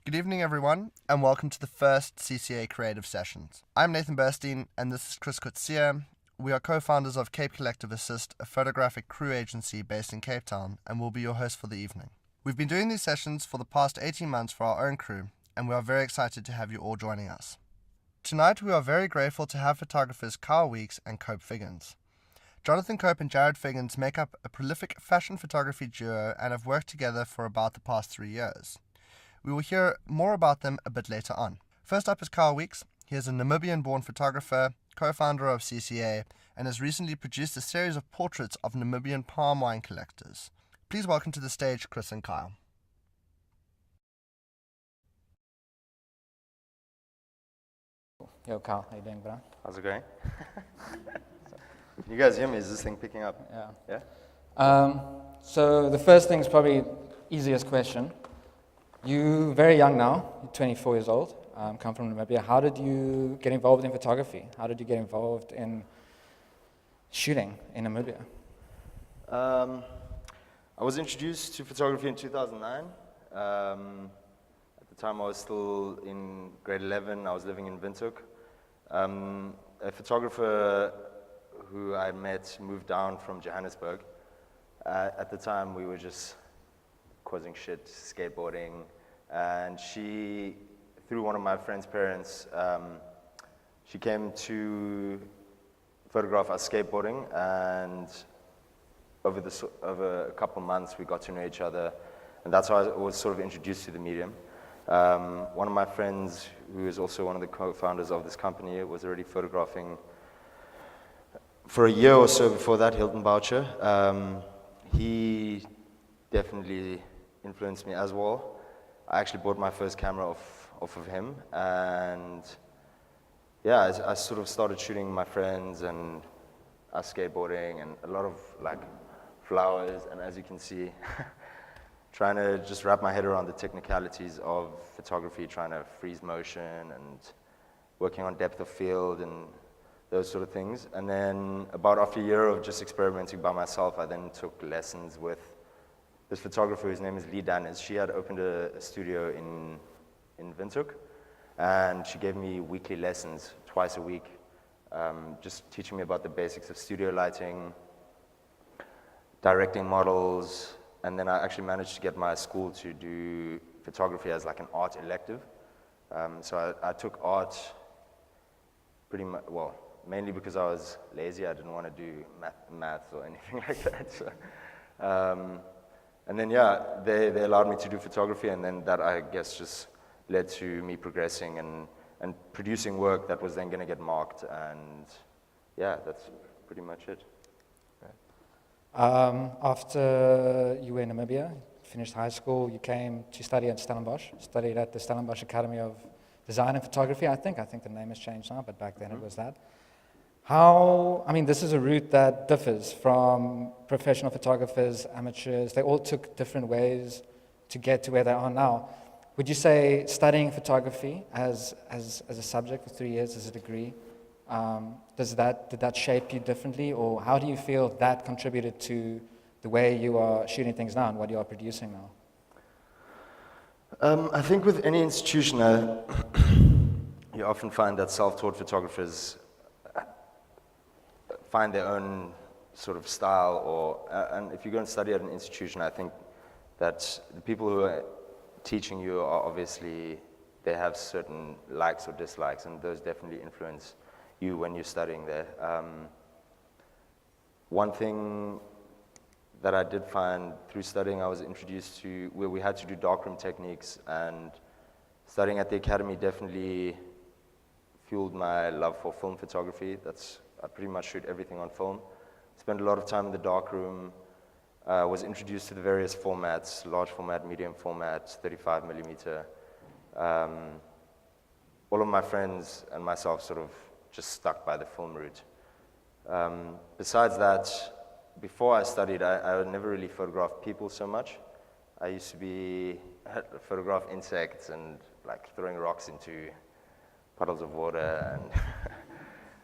Good evening, everyone, and welcome to the first CCA Creative Sessions. I'm Nathan Burstein, and this is Chris Kutsia. We are co-founders of Cape Collective Assist, a photographic crew agency based in Cape Town, and we'll be your hosts for the evening. We've been doing these sessions for the past 18 months for our own crew, and we are very excited to have you all joining us. Tonight, we are very grateful to have photographers Kyle Weeks and Cope Figgins. Jonathan Cope and Jared Figgins make up a prolific fashion photography duo and have worked together for about the past 3 years. We will hear more about them a bit later on. First up is Kyle Weeks. He is a Namibian-born photographer, co-founder of CCA, and has recently produced a series of portraits of Namibian palm wine collectors. Please welcome to the stage Chris and Kyle. Yo, Kyle, how you doing, bro? How's it going? Can you guys hear me? Is this thing picking up? Yeah. Yeah? So the first thing is probably easiest question. You're very young now, you're 24 years old, come from Namibia. How did you get involved in photography? How did you get involved in shooting in Namibia? I was introduced to photography in 2009. At the time I was still in grade 11, I was living in Windhoek. A photographer who I met moved down from Johannesburg. At the time we were just causing shit, skateboarding, and she, through one of my friend's parents, she came to photograph us skateboarding, and over a couple months we got to know each other, and that's how I was sort of introduced to the medium. One of my friends, who is also one of the co-founders of this company, was already photographing for a year or so before that, Hilton Boucher. He definitely influenced me as well. I actually bought my first camera off of him, and yeah, I sort of started shooting my friends and us skateboarding and a lot of like flowers, and as you can see, trying to just wrap my head around the technicalities of photography, trying to freeze motion and working on depth of field and those sort of things. And then about after a year of just experimenting by myself, I then took lessons with this photographer whose name is Lee Danis. She had opened a studio in Windhoek, and she gave me weekly lessons twice a week, just teaching me about the basics of studio lighting, directing models, and then I actually managed to get my school to do photography as like an art elective. So I took art pretty much, well, mainly because I was lazy. I didn't want to do maths or anything like that. So, and then, yeah, they allowed me to do photography, and then that, I guess, just led to me progressing and producing work that was then going to get marked, and yeah, that's pretty much it. After you were in Namibia, finished high school, you came to study at Stellenbosch, studied at the Stellenbosch Academy of Design and Photography, I think. I think the name has changed now, but back then it was that. This is a route that differs from professional photographers, amateurs. They all took different ways to get to where they are now. Would you say studying photography as a subject for 3 years, as a degree, did that shape you differently, or how do you feel that contributed to the way you are shooting things now and what you are producing now? I think with any institution, you often find that self-taught photographers find their own sort of style, and if you go and study at an institution, I think that the people who are teaching you are obviously, they have certain likes or dislikes, and those definitely influence you when you're studying there. One thing that I did find through studying, I was introduced to where we had to do darkroom techniques, and studying at the academy definitely fueled my love for film photography. I pretty much shoot everything on film. Spent a lot of time in the darkroom, was introduced to the various formats, large format, medium format, 35 millimeter. All of my friends and myself sort of just stuck by the film route. Besides that, before I studied, I never really photographed people so much. I used to photograph insects and like throwing rocks into puddles of water,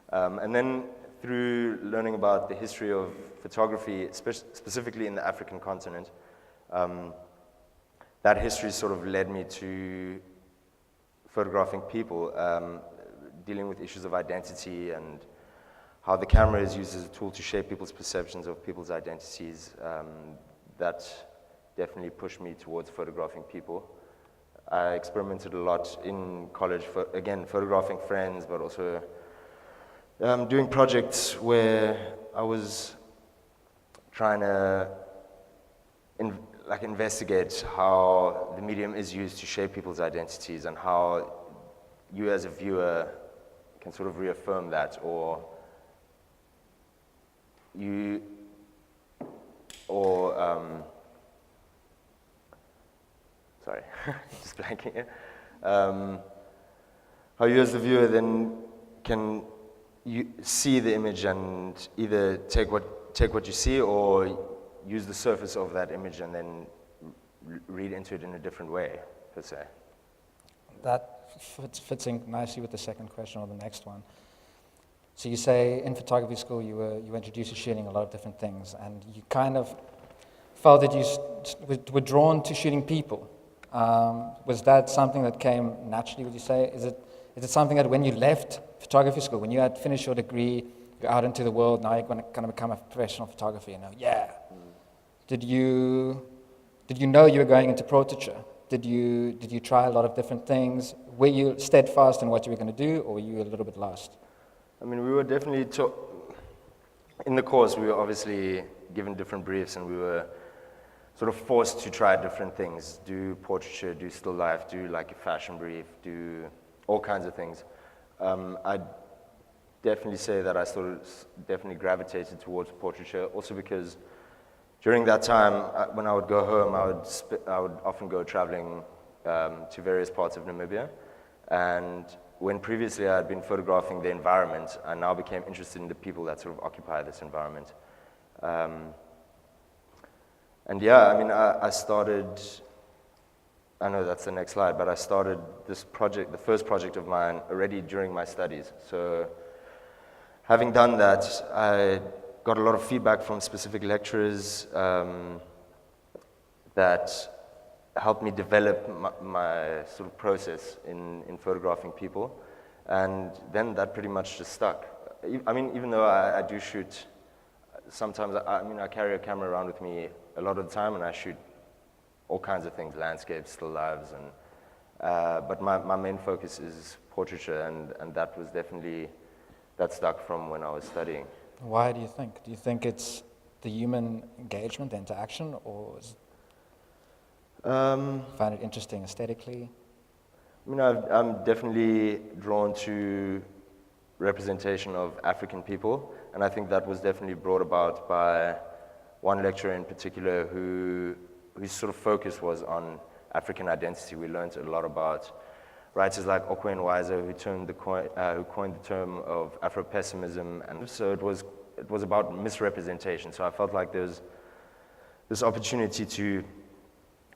and then through learning about the history of photography, specifically in the African continent, that history sort of led me to photographing people, dealing with issues of identity and how the camera is used as a tool to shape people's perceptions of people's identities. That definitely pushed me towards photographing people. I experimented a lot in college, again, photographing friends, but also doing projects where I was trying to investigate how the medium is used to shape people's identities and how you as a viewer can sort of reaffirm that, or sorry, just blanking here. How you as the viewer then can see the image and either take what you see or use the surface of that image and then read into it in a different way, per se. That fits in nicely with the second question or the next one. So you say in photography school you were introduced to shooting a lot of different things, and you kind of felt that you were drawn to shooting people. Was that something that came naturally, would you say? Is it something that when you left photography school, when you had finished your degree, you're out into the world, now you're going to become a professional photographer, Did you know you were going into portraiture? Did you try a lot of different things? Were you steadfast in what you were going to do, or were you a little bit lost? I mean, we were definitely in the course, we were obviously given different briefs, and we were sort of forced to try different things, do portraiture, do still life, do like a fashion brief, do all kinds of things. I'd definitely say that I definitely gravitated towards portraiture, also because during that time, when I would go home, I would often go traveling to various parts of Namibia, and when previously I had been photographing the environment, I now became interested in the people that sort of occupy this environment. And yeah, I mean, I started, I know that's the next slide, but I started this project, the first project of mine, already during my studies. So having done that, I got a lot of feedback from specific lecturers that helped me develop my sort of process in photographing people. And then that pretty much just stuck. I mean, even though I do shoot, sometimes, I carry a camera around with me a lot of the time, and I shoot all kinds of things, landscapes, still lives, and but my main focus is portraiture, and that was definitely, that stuck from when I was studying. Why do you think? Do you think it's the human engagement, the interaction, or find it interesting aesthetically? I mean, I'm definitely drawn to representation of African people, and I think that was definitely brought about by one lecturer in particular whose sort of focus was on African identity. We learned a lot about writers like Okwe Nwaiza, who coined the term of Afro-pessimism, and so it was about misrepresentation. So I felt like there's this opportunity to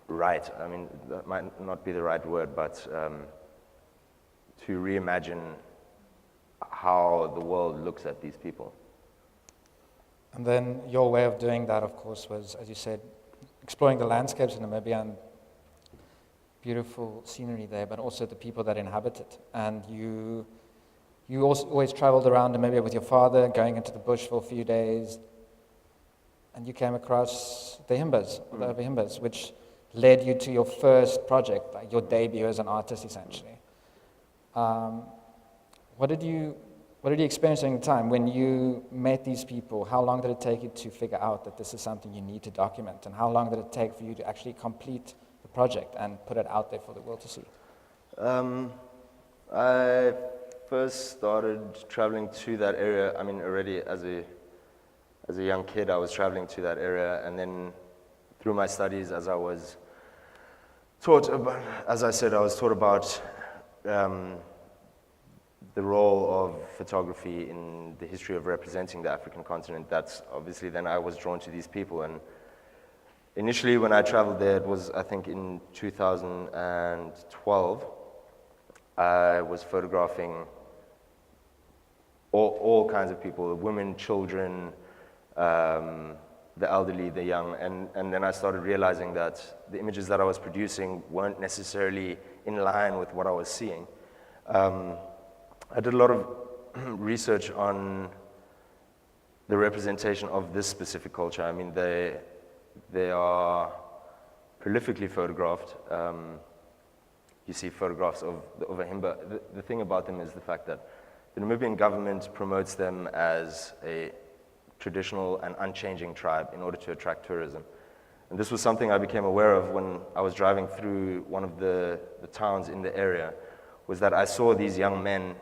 write. I mean, that might not be the right word, but to reimagine how the world looks at these people. And then your way of doing that, of course, was, as you said, exploring the landscapes in Namibia and beautiful scenery there, but also the people that inhabit it. And you also always traveled around Namibia with your father, going into the bush for a few days, and you came across the Himbas, the Himbas, which led you to your first project, like your debut as an artist, essentially. What did you experience during the time when you met these people? How long did it take you to figure out that this is something you need to document? And how long did it take for you to actually complete the project and put it out there for the world to see? I first started traveling to that area. I mean, already as a young kid, I was traveling to that area, and then through my studies, as I was taught about, as I said, I was taught about the role of photography in the history of representing the African continent. That's obviously, then I was drawn to these people. And initially when I traveled there, it was, I think, in 2012, I was photographing all kinds of people, women, children, the elderly, the young, and then I started realizing that the images that I was producing weren't necessarily in line with what I was seeing. I did a lot of research on the representation of this specific culture. I mean, they are prolifically photographed. You see photographs of the Ovahimba. The thing about them is the fact that the Namibian government promotes them as a traditional and unchanging tribe in order to attract tourism. And this was something I became aware of when I was driving through one of the towns in the area, was that I saw these young men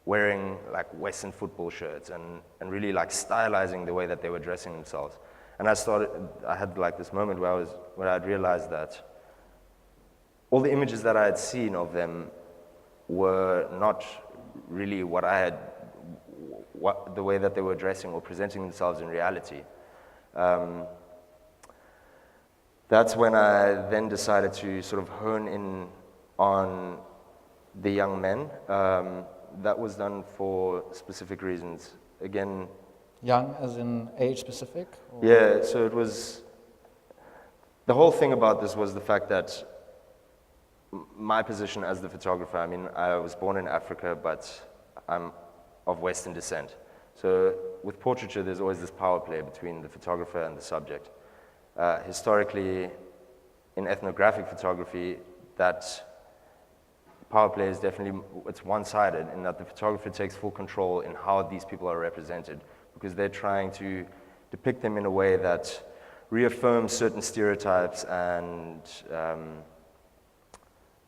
wearing like Western football shirts and really like stylizing the way that they were dressing themselves. And I had like this moment where I'd realized that all the images that I had seen of them were not really the way that they were dressing or presenting themselves in reality. That's when I then decided to sort of hone in on the young men. That was done for specific reasons. Again, Young as in age specific? Or? yeah, so it was, the whole thing about this was the fact that my position as the photographer, I mean, I was born in Africa, but I'm of Western descent. So with portraiture, there's always this power play between the photographer and the subject. Historically, in ethnographic photography, that power play is definitely, it's one-sided in that the photographer takes full control in how these people are represented, because they're trying to depict them in a way that reaffirms certain stereotypes and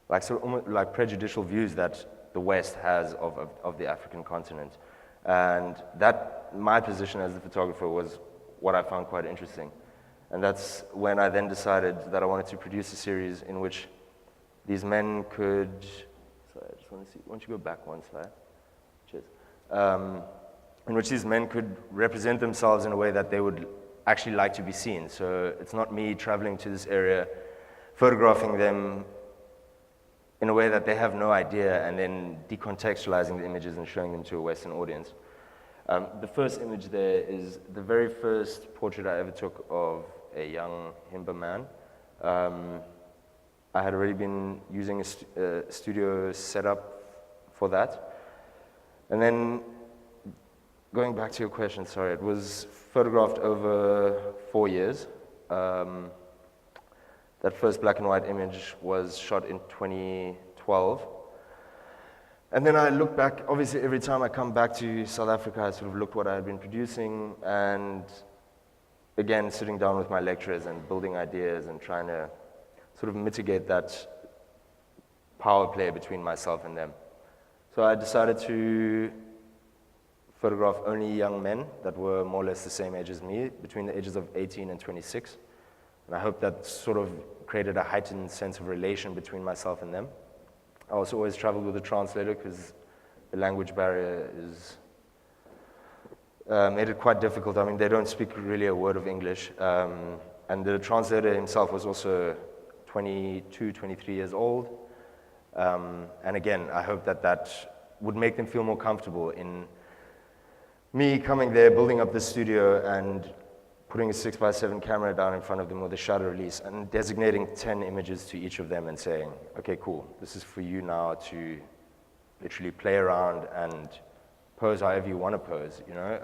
like prejudicial views that the West has of the African continent. And that, my position as the photographer, was what I found quite interesting. And that's when I then decided that I wanted to produce a series in which these men could, sorry, I just want to see, why don't you go back one slide? Cheers. In which these men could represent themselves in a way that they would actually like to be seen. So it's not me traveling to this area, photographing them in a way that they have no idea, and then decontextualizing the images and showing them to a Western audience. The first image there is the very first portrait I ever took of a young Himba man. I had already been using a studio setup for that. And then, going back to your question, sorry, it was photographed over 4 years. That first black and white image was shot in 2012. And then I look back, obviously every time I come back to South Africa, I sort of look what I had been producing, and again, sitting down with my lecturers and building ideas and trying to sort of mitigate that power play between myself and them. So I decided to photograph only young men that were more or less the same age as me, between the ages of 18 and 26. And I hope that sort of created a heightened sense of relation between myself and them. I also always traveled with a translator because the language barrier made it quite difficult. I mean, they don't speak really a word of English. And the translator himself was also 22, 23 years old. And again, I hope that would make them feel more comfortable in me coming there, building up the studio, and putting a 6x7 camera down in front of them with a shutter release and designating 10 images to each of them and saying, okay, cool, this is for you now to literally play around and pose however you want to pose, you know?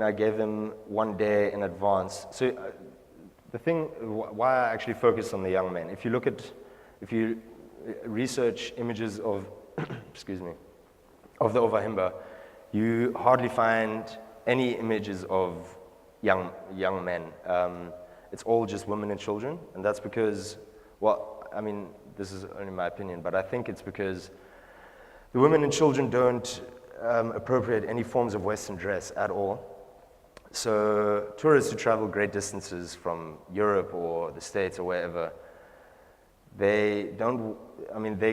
I gave them 1 day in advance. So the thing, why I actually focused on the young men, if you research images of, excuse me, of the Ovahimba, you hardly find any images of young men. It's all just women and children, and that's because, well, I mean, this is only my opinion, but I think it's because the women and children don't appropriate any forms of Western dress at all. So tourists who travel great distances from Europe or the States or wherever, they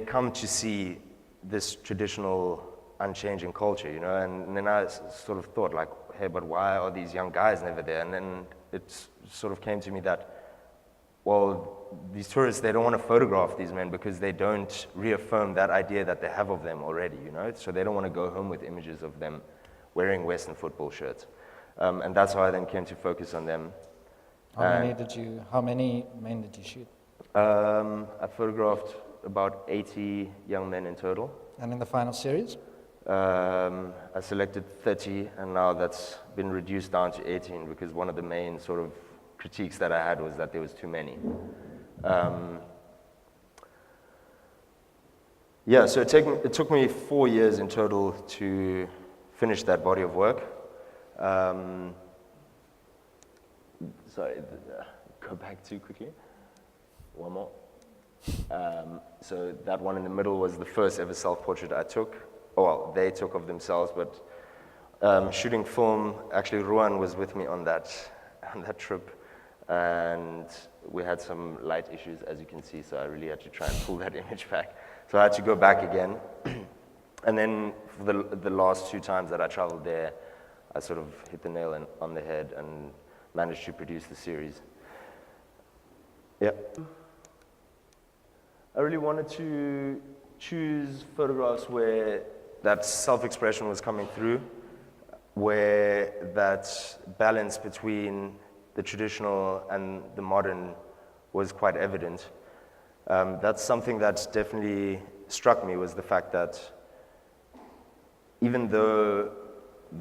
come to see this traditional unchanging culture, you know, and then I sort of thought like, hey, but why are these young guys never there? And then it sort of came to me that, well, these tourists, they don't want to photograph these men because they don't reaffirm that idea that they have of them already, you know, so they don't want to go home with images of them wearing Western football shirts. And that's how I then came to focus on them. How many men did you shoot? I photographed about 80 young men in total. And in the final series? I selected 30, and now that's been reduced down to 18 because one of the main sort of critiques that I had was that there was too many. Yeah, so it took me 4 years in total to finish that body of work. Sorry, go back too quickly. One more. So that one in the middle was the first ever self-portrait I took. Oh, well, they took of themselves, but shooting film, actually Ruan was with me on that trip, and we had some light issues, as you can see, so I really had to try and pull that image back. So I had to go back again. And then for the last 2 times that I traveled there, I sort of hit the nail on the head and managed to produce the series. Yeah. I really wanted to choose photographs where that self-expression was coming through, where that balance between the traditional and the modern was quite evident. That's something that definitely struck me, was the fact that even though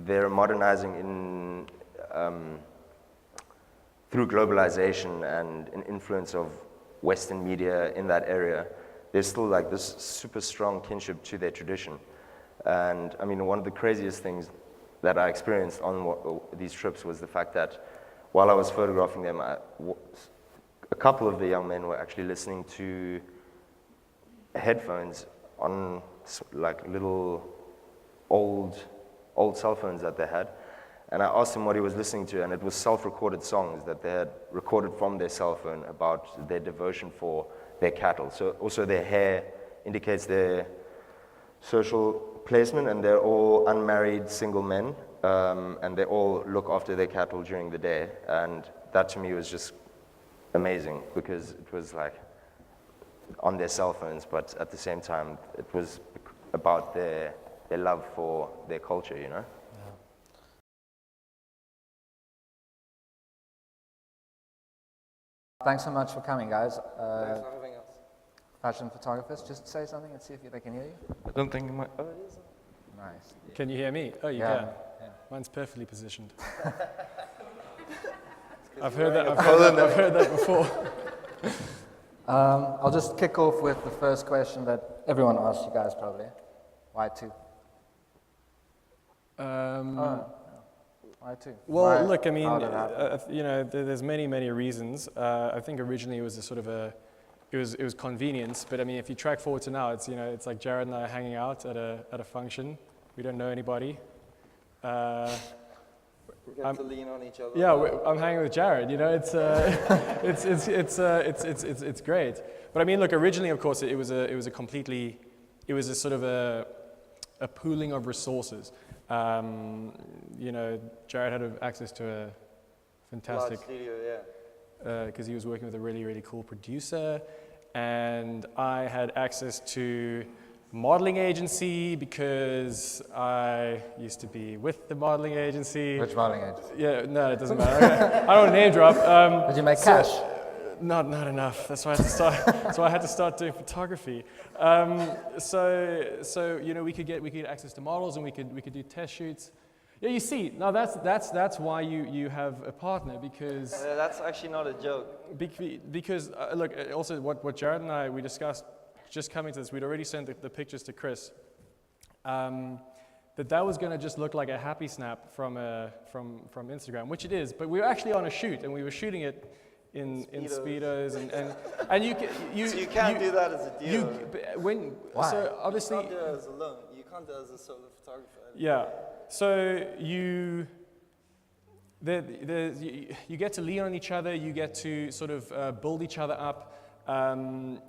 they're modernizing through globalization and an influence of Western media in that area, there's still like this super strong kinship to their tradition. And I mean, one of the craziest things that I experienced on these trips was the fact that while I was photographing them, a couple of the young men were actually listening to headphones on like little old cell phones that they had. And I asked him what he was listening to, and it was self-recorded songs that they had recorded from their cell phone about their devotion for their cattle. So also their hair indicates their social placement, and they're all unmarried single men, and they all look after their cattle during the day. And that to me was just amazing, because it was like on their cell phones, but at the same time, it was about their love for their culture, you know? Thanks so much for coming, guys. Thanks for having us. Fashion photographers, just say something and see if they can hear you. I don't think it might. Oh, it is. Nice. Can you hear me? Oh, you Yeah. can. Yeah. Mine's perfectly positioned. I've heard that before. I'll just kick off with the first question that everyone asks you guys probably. Why 2? Why 2? Well, Why- look, I mean, how did it happen? you know, there's many reasons. I think originally it was a sort of it was convenience, but I mean, if you track forward to now, it's like Jared and I are hanging out at a function. We don't know anybody. We get to lean on each other. Yeah, I'm hanging with Jared. You know, it's great. But I mean, look, originally, of course, it was a sort of a pooling of resources. You know, Jared had access to a fantastic Large studio, yeah. because he was working with a really cool producer, and I had access to modeling agency because I used to be with the modeling agency. Which modeling agency? Yeah, no, it doesn't matter. Okay. I don't name drop. Did you make cash? Not enough. That's why I had to start. That's why I had to start doing photography. So you know, we could get access to models, and we could do test shoots. Yeah, you see, now that's why you have a partner, because That's actually not a joke. because look, also what Jared and I we discussed just coming to this, we'd already sent the pictures to Chris. That was going to just look like a happy snap from Instagram, which it is. But we were actually on a shoot, and we were shooting it in speedos, and you can't do that as a duo. Why? So obviously, You can't do it as alone. You can't do it as a solo photographer. yeah. So you get to lean on each other. You get to sort of build each other up.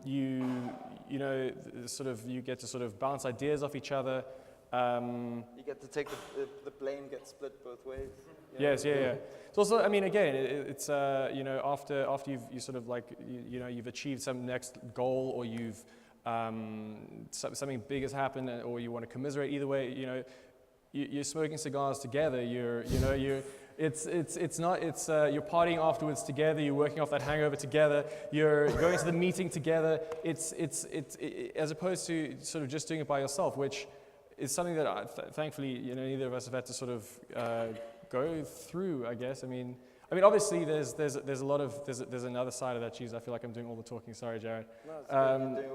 You know, sort of you get to sort of bounce ideas off each other. You get to take the blame gets split both ways. Yes, yeah. It's also, I mean, again, it's you know, after you sort of like you know, you've achieved some next goal, or you've something big has happened, or you want to commiserate. Either way, you know, you're smoking cigars together. It's not, you're partying afterwards together, you're working off that hangover together, you're going to the meeting together. It's as opposed to sort of just doing it by yourself, which is something that thankfully, neither of us have had to sort of go through, I guess. I mean, obviously there's a lot of, there's another side of that cheese. I feel like I'm doing all the talking, sorry, Jared. No, it's good, you're doing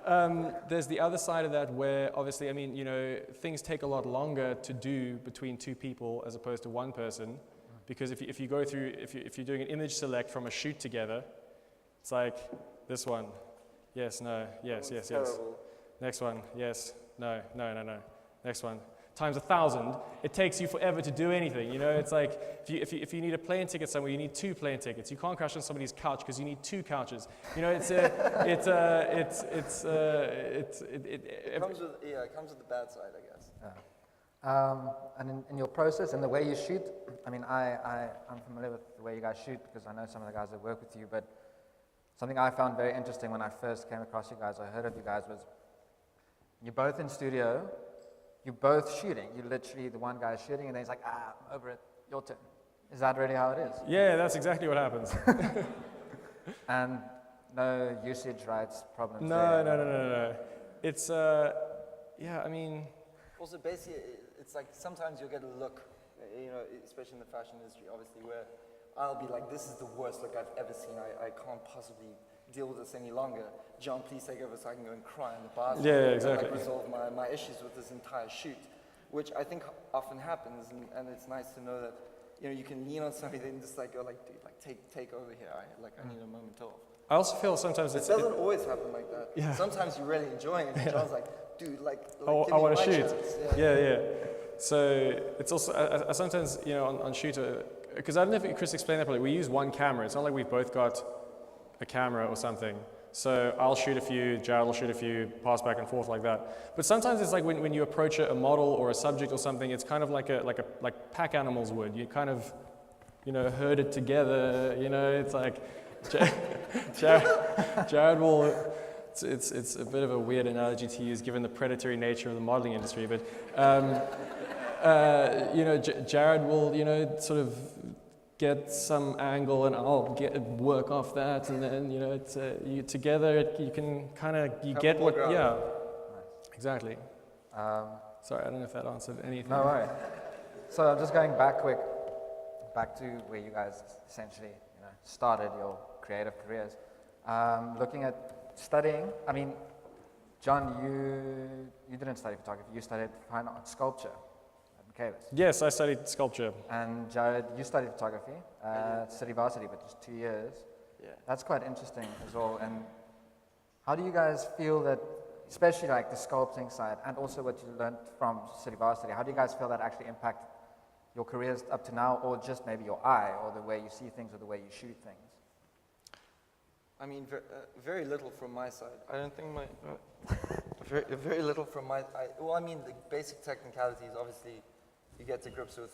well. There's the other side of that where obviously, things take a lot longer to do between two people as opposed to one person, because if you go through, if you're doing an image select from a shoot together, it's like this one, yes, no, yes, yes, yes. Terrible. Next one, yes, no, no, no, no. Next one. Times 1,000, it takes you forever to do anything. It's like if you need a plane ticket somewhere, you need 2 plane tickets. You can't crash on somebody's couch because you need 2 couches. It comes with the bad side, I guess. And in your process and the way you shoot, I'm familiar with the way you guys shoot because I know some of the guys that work with you, but something I found very interesting when I first came across you guys, I heard of you guys, was you're both in studio, you're both shooting. You're literally, the one guy's shooting and then he's like, I'm over it, your turn. Is that really how it is? Yeah, that's exactly what happens. And no usage rights problems No. It's, Also, basically, it's like sometimes you'll get a look, especially in the fashion industry, obviously, where I'll be like, this is the worst look I've ever seen. I can't possibly deal with this any longer. John, please take over so I can go and cry in the bathroom. Yeah, exactly. And resolve my issues with this entire shoot, which I think often happens, and it's nice to know that you can lean on somebody and just like go like, dude, like take over here. I need a moment off. I also feel sometimes It doesn't always happen like that. Yeah. Sometimes you're really enjoying it, and John's like, dude, like I give me want to my shoot. chance. Yeah. So it's also, I sometimes, on shoot, because I don't know if Chris explained that probably, we use one camera. It's not like we've both got a camera or something. So I'll shoot a few, Jared will shoot a few, pass back and forth like that. But sometimes it's like when you approach a model or a subject or something, it's kind of like pack animals would. You kind of, herd it together. It's like Jared will. It's a bit of a weird analogy to use given the predatory nature of the modeling industry, but Jared will sort of get some angle and I'll work off that, and then it's you together you can kind of get what ground. Exactly. Sorry, I don't know if that answered anything. No worry. So I'm just going back to where you guys essentially started your creative careers. Looking at studying, John, you didn't study photography, you studied fine art sculpture at Michaelis. Yes, I studied sculpture. And Jared, you studied photography at City Varsity, but just 2 years. Yeah. That's quite interesting as well. And how do you guys feel that, especially like the sculpting side, and also what you learned from City Varsity, how do you guys feel that actually impact your careers up to now, or just maybe your eye, or the way you see things, or the way you shoot things? Very little from my side. I don't think very little from my. The basic technicalities. Obviously, you get to grips with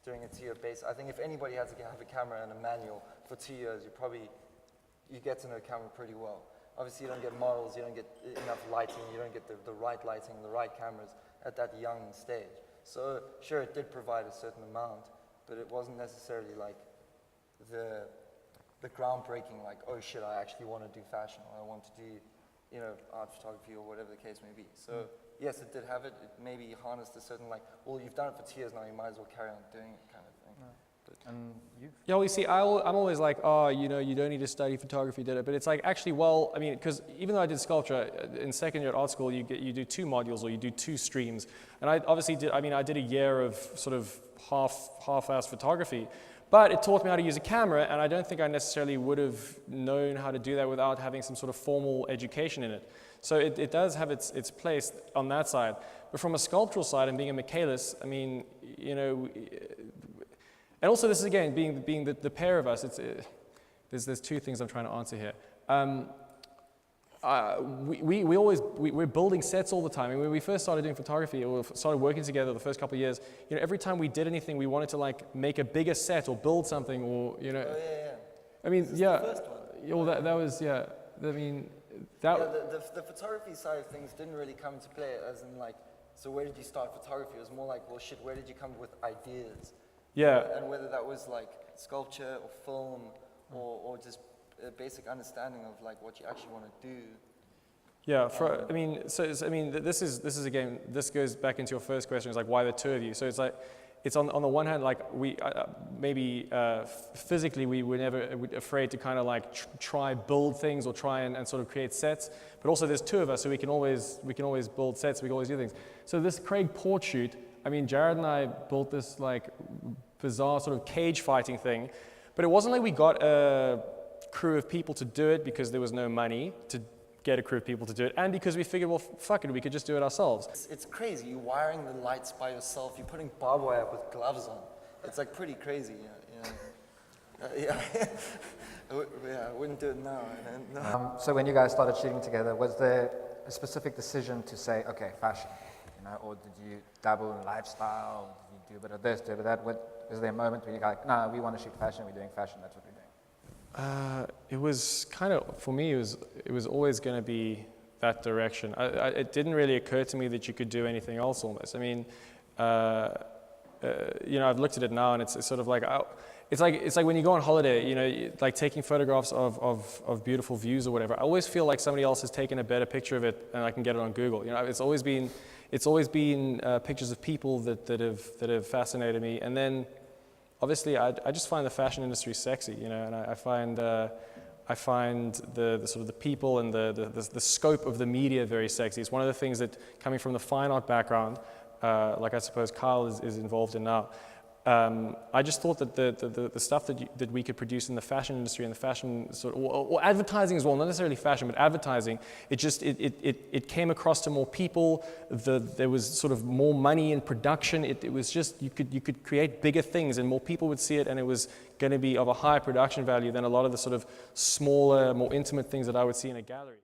doing a 2-year base. I think if anybody had to have a camera and a manual for 2 years, you get to know camera pretty well. Obviously, you don't get models, you don't get enough lighting, you don't get the right lighting, the right cameras at that young stage. So sure, it did provide a certain amount, but it wasn't necessarily like the groundbreaking, like, oh shit, I actually want to do fashion, or I want to do, art photography, or whatever the case may be. So yes, it did have it. It maybe harnessed a certain, like, well, you've done it for 2 years now, you might as well carry on doing it kind of thing. No. And you? Yeah, well, you see, I'm always like, you don't need to study photography, did it? But it's like, actually, because even though I did sculpture, in second year at art school, you do 2 modules, or you do 2 streams. And I obviously did, I did a year of sort of half-assed photography. But it taught me how to use a camera, and I don't think I necessarily would have known how to do that without having some sort of formal education in it. So it does have its place on that side. But from a sculptural side and being a Michaelis, and also this is again, being the pair of us, there's 2 things I'm trying to answer here. We're building sets all the time. And when we first started doing photography or started working together the first couple of years, every time we did anything, we wanted to like make a bigger set or build something, or Oh yeah. Yeah. The first one. Well, that was The photography side of things didn't really come into play, as in like, so where did you start photography? It was more like, well, shit, where did you come with ideas? Yeah. And whether that was like sculpture or film or just a basic understanding of like what you actually want to do. Yeah, I mean, this is again, this goes back into your first question. It's like, why the two of you? So it's like, it's on the one hand, like maybe physically we were never afraid to kind of like try build things or try and sort of create sets. But also there's two of us, so we can always build sets. We can always do things. So this Craig Port shoot, I mean, Jared and I built this like bizarre sort of cage fighting thing, but it wasn't like we got a crew of people to do it because there was no money to get a crew of people to do it, and because we figured, well, fuck it, we could just do it ourselves. It's crazy. You're wiring the lights by yourself. You're putting barbed wire up with gloves on. It's like pretty crazy. Yeah. I wouldn't do it now. No. So when you guys started shooting together, was there a specific decision to say, okay, fashion, or did you dabble in lifestyle? Did you do a bit of this, do a bit of that? Was there a moment where you're like, no, we want to shoot fashion, we're doing fashion, that's what we're doing? It was kind of, for me, it was always going to be that direction. It didn't really occur to me that you could do anything else almost. I mean, I've looked at it now and it's sort of like, it's like when you go on holiday, like taking photographs of beautiful views or whatever. I always feel like somebody else has taken a better picture of it and I can get it on Google. It's always been pictures of people that have fascinated me. And then obviously, I just find the fashion industry sexy, and I find the sort of the people and the scope of the media very sexy. It's one of the things that, coming from the fine art background, like I suppose Kyle is involved in now, I just thought that the stuff that we could produce in the fashion industry and the fashion sort of, or advertising as well, not necessarily fashion, but advertising, it came across to more people. There was sort of more money in production. It was just, you could create bigger things and more people would see it, and it was going to be of a higher production value than a lot of the sort of smaller, more intimate things that I would see in a gallery.